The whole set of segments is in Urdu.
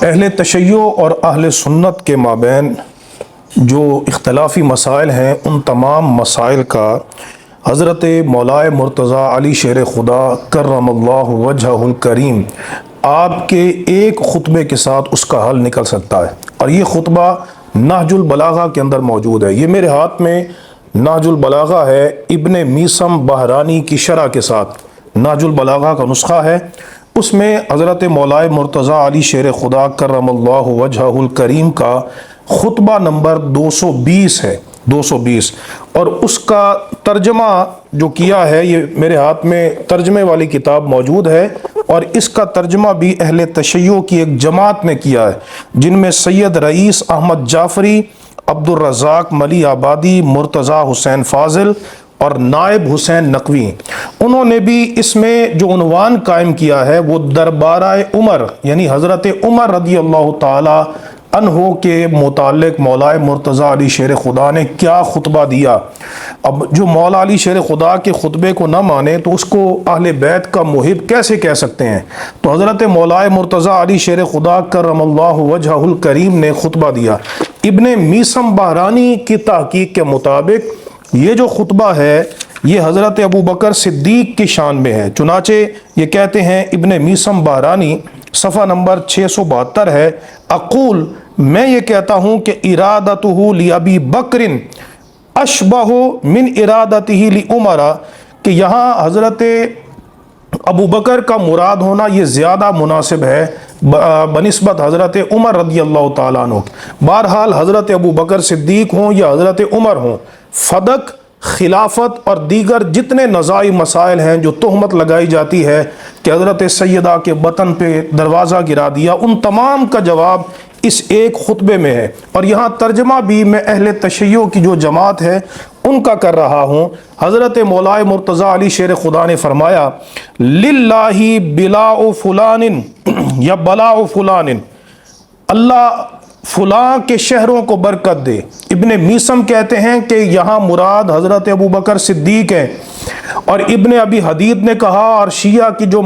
اہل تشیع اور اہل سنت کے مابین جو اختلافی مسائل ہیں ان تمام مسائل کا حضرت مولائے مرتضیٰ علی شیر خدا کرم اللہ وجہہ الکریم آپ کے ایک خطبے کے ساتھ اس کا حل نکل سکتا ہے، اور یہ خطبہ نہج البلاغہ کے اندر موجود ہے۔ یہ میرے ہاتھ میں نہج البلاغہ ہے، ابن میسم بہرانی کی شرح کے ساتھ نہج البلاغہ کا نسخہ ہے۔ اس میں حضرت مولائے مرتضیٰ علی شیر خدا کرم اللہ وجہہ الکریم کا خطبہ نمبر 220 ہے، 220، اور اس کا ترجمہ جو کیا ہے، یہ میرے ہاتھ میں ترجمے والی کتاب موجود ہے، اور اس کا ترجمہ بھی اہل تشیع کی ایک جماعت نے کیا ہے، جن میں سید رئیس احمد جعفری، عبد الرزاق ملی آبادی، مرتضیٰ حسین فاضل اور نائب حسین نقوی۔ انہوں نے بھی اس میں جو عنوان قائم کیا ہے وہ دربارہ عمر، یعنی حضرت عمر رضی اللہ تعالی عنہ کے متعلق مولائے مرتضیٰ علی شیر خدا نے کیا خطبہ دیا۔ اب جو مولا علی شیر خدا کے خطبے کو نہ مانے تو اس کو اہل بیت کا محب کیسے کہہ سکتے ہیں؟ تو حضرت مولائے مرتضیٰ علی شیر خدا کرم اللہ وجہہ الکریم نے خطبہ دیا۔ ابن میسم بہرانی کی تحقیق کے مطابق یہ جو خطبہ ہے یہ حضرت ابو بکر صدیق کی شان میں ہے۔ چنانچہ یہ کہتے ہیں ابن میسم بہرانی، صفحہ نمبر 672 ہے، اقول، میں یہ کہتا ہوں کہ ارادتہ لابی بکر اشبہ من ارادتہ لعمر، کہ یہاں حضرت ابو بکر کا مراد ہونا یہ زیادہ مناسب ہے بنسبت حضرت عمر رضی اللہ تعالیٰ عنہ۔ بہرحال حضرت ابو بکر صدیق ہوں یا حضرت عمر ہوں، فدق، خلافت اور دیگر جتنے نزاعی مسائل ہیں جو تہمت لگائی جاتی ہے کہ حضرت سیدہ کے بطن پہ دروازہ گرا دیا، ان تمام کا جواب اس ایک خطبے میں ہے، اور یہاں ترجمہ بھی میں اہل تشیع کی جو جماعت ہے ان کا کر رہا ہوں۔ حضرت مولائے مرتضیٰ علی شیر خدا نے فرمایا، للہ بلاء فلان یا بلاء فلان، اللہ فلاں کے شہروں کو برکت دے۔ ابن میسم کہتے ہیں کہ یہاں مراد حضرت ابو بکر صدیق ہیں، اور ابن ابی حدید نے کہا، اور شیعہ کی جو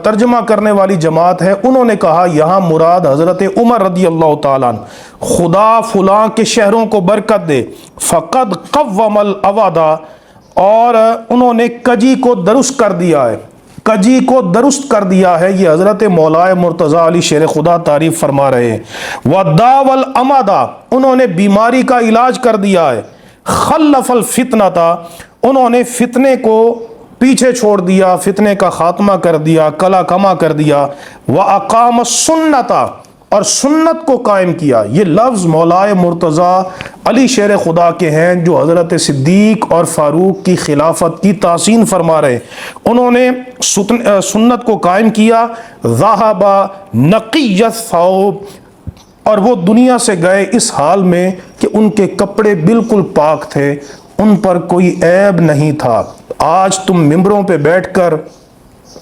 ترجمہ کرنے والی جماعت ہے انہوں نے کہا یہاں مراد حضرت عمر رضی اللہ تعالیٰ عنہ، خدا فلاں کے شہروں کو برکت دے۔ فقد قوم الاوادہ، اور انہوں نے کجی کو درست کر دیا ہے، کجی کو درست کر دیا ہے، یہ حضرت مولائے مرتضیٰ علی شیر خدا تعریف فرما رہے ہیں۔ وَدَاوَ الْأَمَدَ، انہوں نے بیماری کا علاج کر دیا ہے۔ خلف الفتنہ، انہوں نے فتنے کو پیچھے چھوڑ دیا، فتنے کا خاتمہ کر دیا، کلا کما کر دیا۔ وَأَقَامَ السُنَّةَ، اور سنت کو قائم کیا۔ یہ لفظ مولائے مرتضیٰ علی شیر خدا کے ہیں جو حضرت صدیق اور فاروق کی خلافت کی تحسین فرما رہے۔ انہوں نے سنت کو قائم کیا۔ ذہب نقی الثوب، اور وہ دنیا سے گئے اس حال میں کہ ان کے کپڑے بالکل پاک تھے، ان پر کوئی عیب نہیں تھا۔ آج تم ممبروں پہ بیٹھ کر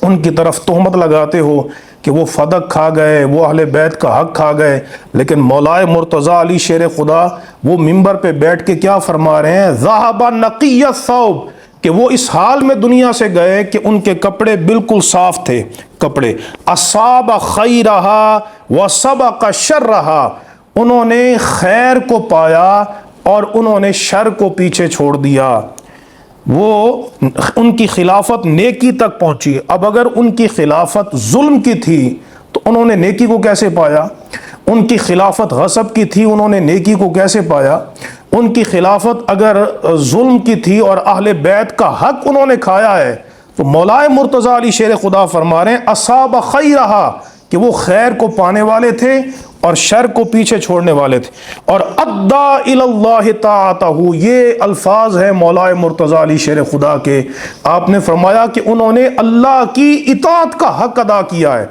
ان کی طرف تہمت لگاتے ہو کہ وہ فدق کھا گئے، وہ اہل بیت کا حق کھا گئے، لیکن مولائے مرتضیٰ علی شیر خدا وہ ممبر پہ بیٹھ کے کیا فرما رہے ہیں؟ ذہب نقی الثوب، کہ وہ اس حال میں دنیا سے گئے کہ ان کے کپڑے بالکل صاف تھے کپڑے۔ اصاب خیرہا وسبق شرہا، انہوں نے خیر کو پایا اور انہوں نے شر کو پیچھے چھوڑ دیا۔ وہ ان کی خلافت نیکی تک پہنچی۔ اب اگر ان کی خلافت ظلم کی تھی تو انہوں نے نیکی کو کیسے پایا؟ ان کی خلافت غصب کی تھی، انہوں نے نیکی کو کیسے پایا؟ ان کی خلافت اگر ظلم کی تھی اور اہل بیت کا حق انہوں نے کھایا ہے، تو مولائے مرتضیٰ علی شیر خدا فرما رہے ہیں اصاب خیرہا، کہ وہ خیر کو پانے والے تھے اور شر کو پیچھے چھوڑنے والے تھے۔ اور ادا الی اللہ طاعتہ، یہ الفاظ ہیں مولائے مرتضیٰ علی شیر خدا کے۔ آپ نے فرمایا کہ انہوں نے اللہ کی اطاعت کا حق ادا کیا ہے،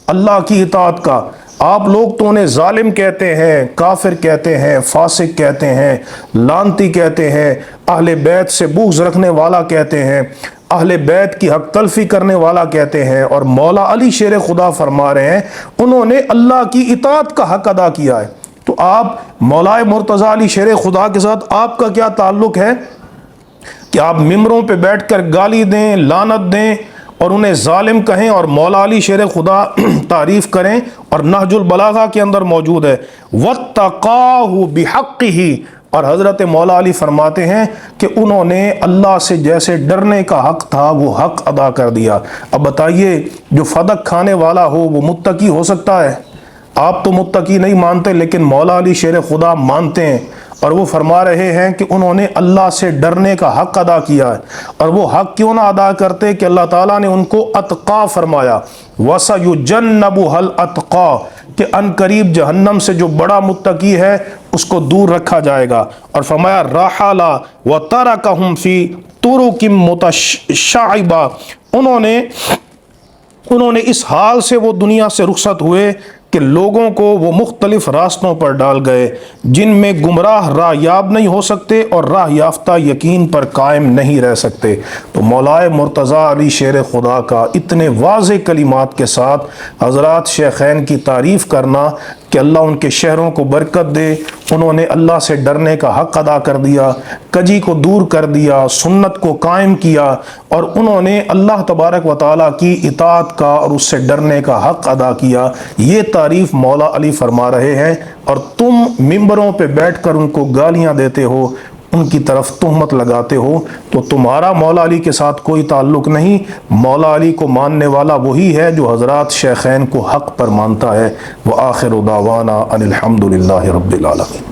اللہ کی اطاعت کا۔ آپ لوگ تو انہیں ظالم کہتے ہیں، کافر کہتے ہیں، فاسق کہتے ہیں، لعنتی کہتے ہیں، اہل بیت سے بغض رکھنے والا کہتے ہیں، اہل بیت کی حق تلفی کرنے والا کہتے ہیں، اور مولا علی شیر خدا فرما رہے ہیں انہوں نے اللہ کی اطاعت کا حق ادا کیا ہے۔ تو آپ مولائے مرتضیٰ علی شیر خدا کے ساتھ آپ کا کیا تعلق ہے کہ آپ ممبروں پہ بیٹھ کر گالی دیں، لعنت دیں، اور انہیں ظالم کہیں اور مولا علی شیر خدا تعریف کریں، اور نہج البلاغہ کے اندر موجود ہے وَاتَّقَاهُ بِحَقِّهِ، اور حضرت مولا علی فرماتے ہیں کہ انہوں نے اللہ سے جیسے ڈرنے کا حق تھا وہ حق ادا کر دیا۔ اب بتائیے جو فدق کھانے والا ہو وہ متقی ہو سکتا ہے؟ آپ تو متقی نہیں مانتے، لیکن مولا علی شیر خدا مانتے ہیں، اور وہ فرما رہے ہیں کہ انہوں نے اللہ سے ڈرنے کا حق ادا کیا ہے۔ اور وہ حق کیوں نہ ادا کرتے کہ اللہ تعالیٰ نے ان کو اتقا فرمایا، وَسَيُجَنَّبُهَا الْأَتْقَى، کہ ان قریب جہنم سے جو بڑا متقی ہے اس کو دور رکھا جائے گا۔ اور فرمایا رَحَلَ وَتَرَكَهُمْ فِي طُرُقٍ مُتَشَعِّبَةٍ، انہوں نے اس حال سے وہ دنیا سے رخصت ہوئے کہ لوگوں کو وہ مختلف راستوں پر ڈال گئے جن میں گمراہ راہ یاب نہیں ہو سکتے اور راہ یافتہ یقین پر قائم نہیں رہ سکتے۔ تو مولائے مرتضیٰ علی شیر خدا کا اتنے واضح کلمات کے ساتھ حضرات شیخین کی تعریف کرنا کہ اللہ ان کے شہروں کو برکت دے، انہوں نے اللہ سے ڈرنے کا حق ادا کر دیا، کجی کو دور کر دیا، سنت کو قائم کیا، اور انہوں نے اللہ تبارک و تعالیٰ کی اطاعت کا اور اس سے ڈرنے کا حق ادا کیا، یہ تعریف مولا علی فرما رہے ہیں۔ اور تم ممبروں پہ بیٹھ کر ان کو گالیاں دیتے ہو، ان کی طرف تہمت لگاتے ہو، تو تمہارا مولا علی کے ساتھ کوئی تعلق نہیں۔ مولا علی کو ماننے والا وہی ہے جو حضرات شیخین کو حق پر مانتا ہے۔ وآخر دعوانا ان الحمد للہ رب العالمین۔